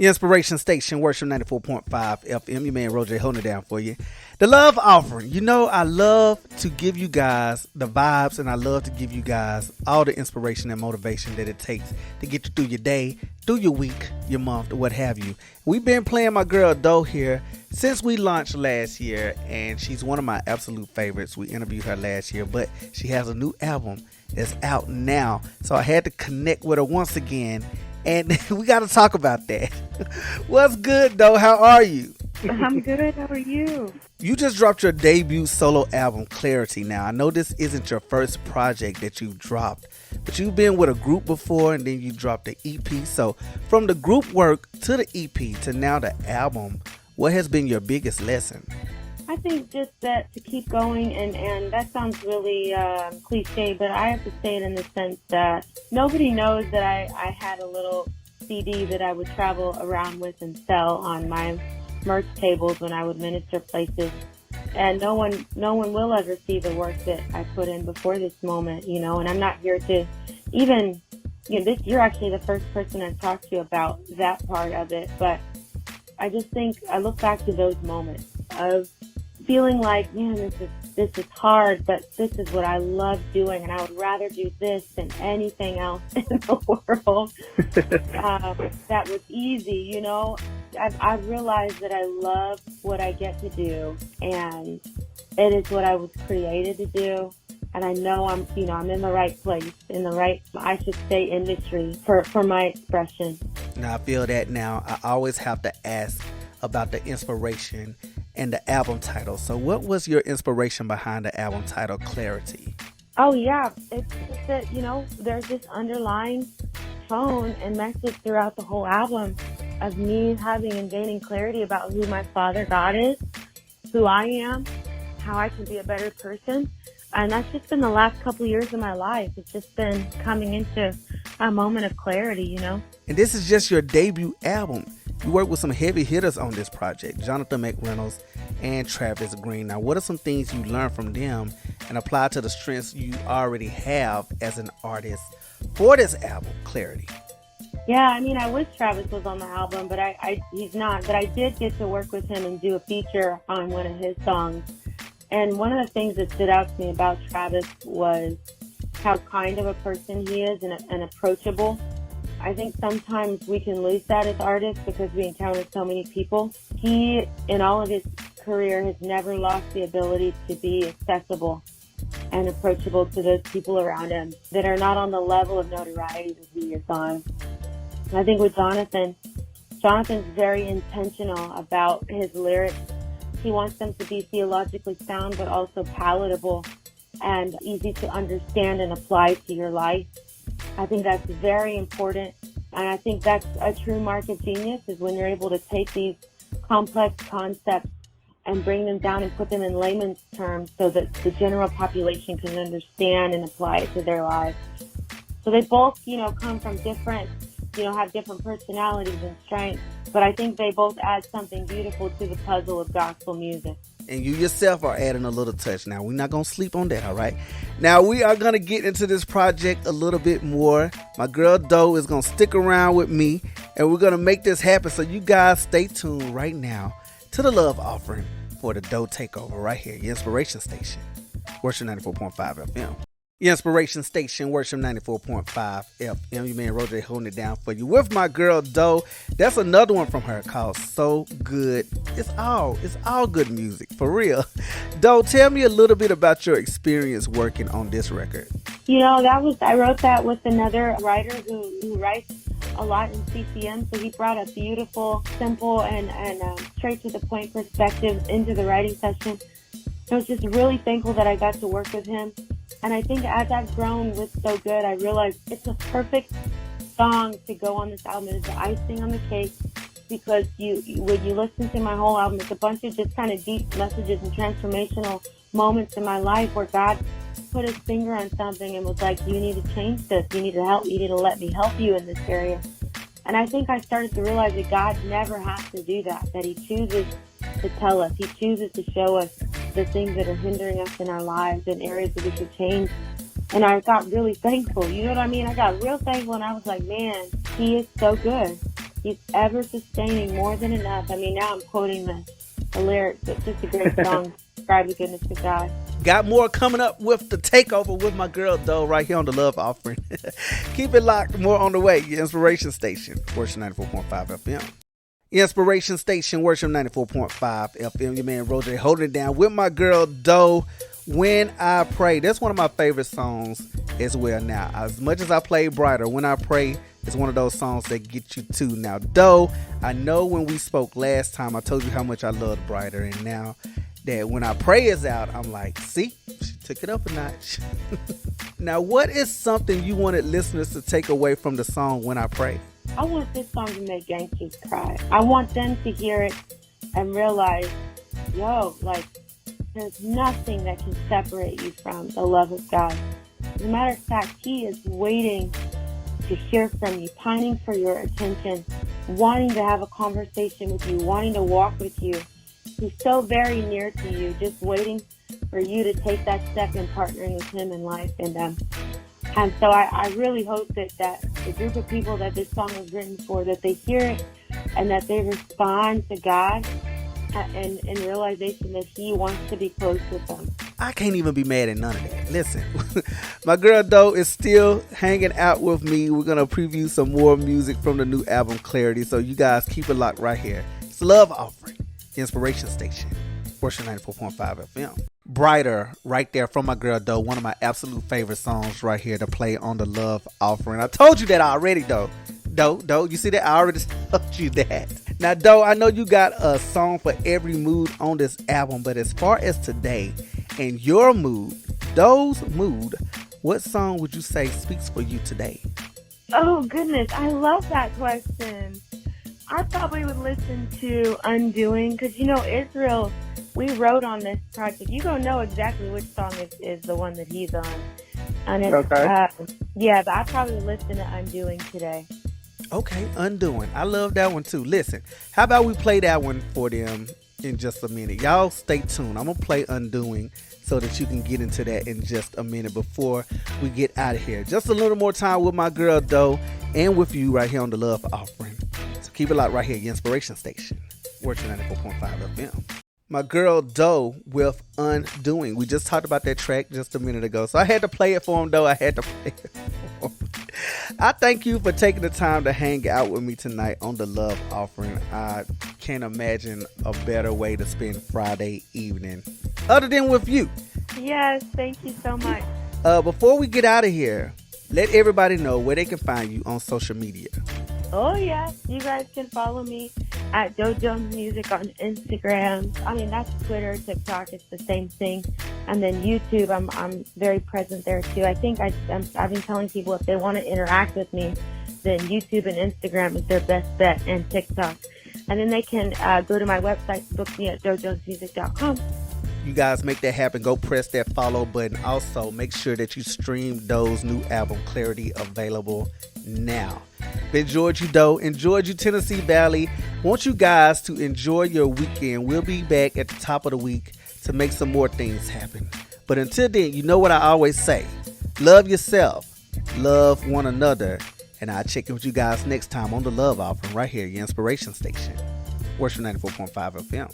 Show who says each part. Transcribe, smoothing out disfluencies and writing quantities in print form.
Speaker 1: Your inspiration station, Worship 94.5 FM. Your man RoJay holding it down for you. The love offering. You know, I love to give you guys the vibes, and I love to give you guys all the inspiration and motivation that it takes to get you through your day, through your week, your month, or what have you. We've been playing my girl DOE here since we launched last year, and she's one of my absolute favorites. We interviewed her last year, but she has a new album that's out now. So I had to connect with her once again. And we got to talk about that. What's good, DOE? How are you?
Speaker 2: I'm good. How are you?
Speaker 1: You just dropped your debut solo album, Clarity. Now, I know this isn't your first project that you've dropped, but you've been with a group before, and then you dropped the EP. So from the group work to the EP to now the album, what has been your biggest lesson?
Speaker 2: I think just that to keep going, and that sounds really cliche, but I have to say it in the sense that nobody knows that I had a little CD that I would travel around with and sell on my merch tables when I would minister places. And no one will ever see the work that I put in before this moment, you know, and I'm not here to even, you know, you're actually the first person I've talked to about that part of it, but I just think I look back to those moments of feeling like, man, this is hard, but this is what I love doing, and I would rather do this than anything else in the world. That was easy, you know. I've realized that I love what I get to do, and it is what I was created to do. And I know I'm in the right place, in the right, I should say, industry for my expression.
Speaker 1: Now, I feel that now. I always have to ask about the inspiration and the album title. So what was your inspiration behind the album title, Clarity?
Speaker 2: Oh, yeah. It's that, you know, there's this underlying tone and message throughout the whole album of me having and gaining clarity about who my Father God is, who I am, how I can be a better person. And that's just been the last couple of years of my life. It's just been coming into a moment of clarity, you know.
Speaker 1: And this is just your debut album. You worked with some heavy hitters on this project, Jonathan McReynolds and Travis Green. Now, what are some things you learned from them and apply to the strengths you already have as an artist for this album, Clarity?
Speaker 2: Yeah, I mean, I wish Travis was on the album, but he's not. But I did get to work with him and do a feature on one of his songs. And one of the things that stood out to me about Travis was how kind of a person he is and approachable. I think sometimes we can lose that as artists because we encounter so many people. He, in all of his career, has never lost the ability to be accessible and approachable to those people around him that are not on the level of notoriety that he is on. I think with Jonathan's very intentional about his lyrics. He wants them to be theologically sound, but also palatable and easy to understand and apply to your life. I think that's very important. And I think that's a true mark of genius, is when you're able to take these complex concepts and bring them down and put them in layman's terms so that the general population can understand and apply it to their lives. So they both, you know, come from different, you know, have different personalities and strengths, but I think they both add something beautiful to the puzzle of gospel music.
Speaker 1: And you yourself are adding a little touch. Now, we're not going to sleep on that, all right? Now, we are going to get into this project a little bit more. My girl DOE is going to stick around with me, and we're going to make this happen. So you guys stay tuned right now to the love offering for the DOE Takeover right here, your inspiration station, Worship 94.5 FM. Your inspiration station, Worship 94.5 FM. Your man RoJay holding it down for you with my girl DOE. That's another one from her called So Good. It's all good music, for real. DOE, tell me a little bit about your experience working on this record.
Speaker 2: You know, I wrote that with another writer who writes a lot in CCM, so he brought a beautiful, simple, and straight to the point perspective into the writing session. I was just really thankful that I got to work with him. And I think as I've grown with So Good, I realized it's a perfect song to go on this album. It's the icing on the cake, because when you listen to my whole album, it's a bunch of just kind of deep messages and transformational moments in my life where God put his finger on something and was like, you need to change this. You need to help. You need to let me help you in this area. And I think I started to realize that God never has to do that he chooses to tell us. He chooses to show us the things that are hindering us in our lives and areas that we should change. And I got really thankful. You know what I mean? I got real thankful, and I was like, man, he is so good. He's ever sustaining, more than enough. I mean, now I'm quoting the lyrics. It's just a great song to describe the goodness of God.
Speaker 1: Got more coming up with the takeover with my girl DOE right here on the Love Offering. Keep it locked. More on the way. Your inspiration station, Worship 94.5 FM. Inspiration station, Worship 94.5 FM. Your man RoJay holding it down with my girl DOE. When I Pray. That's one of my favorite songs as well. Now, as much as I play Brighter, When I Pray is one of those songs that get you to. Now, DOE, I know when we spoke last time, I told you how much I loved Brighter, and now that When I Pray is out, I'm like, see, she took it up a notch. Now, what is something you wanted listeners to take away from the song When I Pray?
Speaker 2: I want this song to make gangsters cry. I want them to hear it and realize, yo, like, there's nothing that can separate you from the love of God. As a matter of fact, He is waiting to hear from you, pining for your attention, wanting to have a conversation with you, wanting to walk with you. He's so very near to you, just waiting for you to take that step in partnering with Him in life. And so I really hope that the group of people that this song was written for, that they hear it and that they respond to God and in realization that He wants to be close with them.
Speaker 1: I can't even be mad at none of that. Listen, my girl DOE is still hanging out with me. We're going to preview some more music from the new album Clarity. So you guys keep it locked right here. It's Love Offering, Inspiration Station, Worship 94.5 FM. Brighter right there from my girl DOE. One of my absolute favorite songs right here to play on the Love Offering. I told you that already, DOE. DOE, you see that? I already told you that. Now, DOE, I know you got a song for every mood on this album, but as far as today and your mood, DOE's mood, what song would you say speaks for you today?
Speaker 2: Oh, goodness. I love that question. I probably would listen to Undoing because, you know, Israel, we wrote on this project. You don't know exactly which song is the one that he's on. And it's,
Speaker 1: okay.
Speaker 2: Yeah, but I probably listen to Undoing today.
Speaker 1: Okay, Undoing. I love that one too. Listen, how about we play that one for them in just a minute? Y'all stay tuned. I'm going to play Undoing so that you can get into that in just a minute before we get out of here. Just a little more time with my girl DOE and with you right here on the Love Offering. So keep it locked right here, your inspiration station, Worship 94.5 FM. My girl DOE with Undoing. We just talked about that track just a minute ago, so I had to play it for him, DOE. I had to play it for him. I thank you for taking the time to hang out with me tonight on the Love Offering. I can't imagine a better way to spend Friday evening other than with you.
Speaker 2: Yes, thank you so much.
Speaker 1: Before we get out of here, let everybody know where they can find you on social media.
Speaker 2: Oh, yeah. You guys can follow me at DOE Jones Music on Instagram. I mean, that's Twitter, TikTok. It's the same thing. And then YouTube, I'm very present there, too. I think I've been telling people if they want to interact with me, then YouTube and Instagram is their best bet, and TikTok. And then they can go to my website, book me at doejonesmusic.com. You
Speaker 1: guys make that happen. Go press that follow button. Also, make sure that you stream DOE's new album, Clarity, available now. Enjoyed you, DOE. Enjoyed you, Tennessee Valley. Want you guys to enjoy your weekend. We'll be back at the top of the week to make some more things happen. But until then, you know what I always say. Love yourself. Love one another. And I'll check in with you guys next time on the Love Offering right here, your inspiration station. Worship 94.5 FM.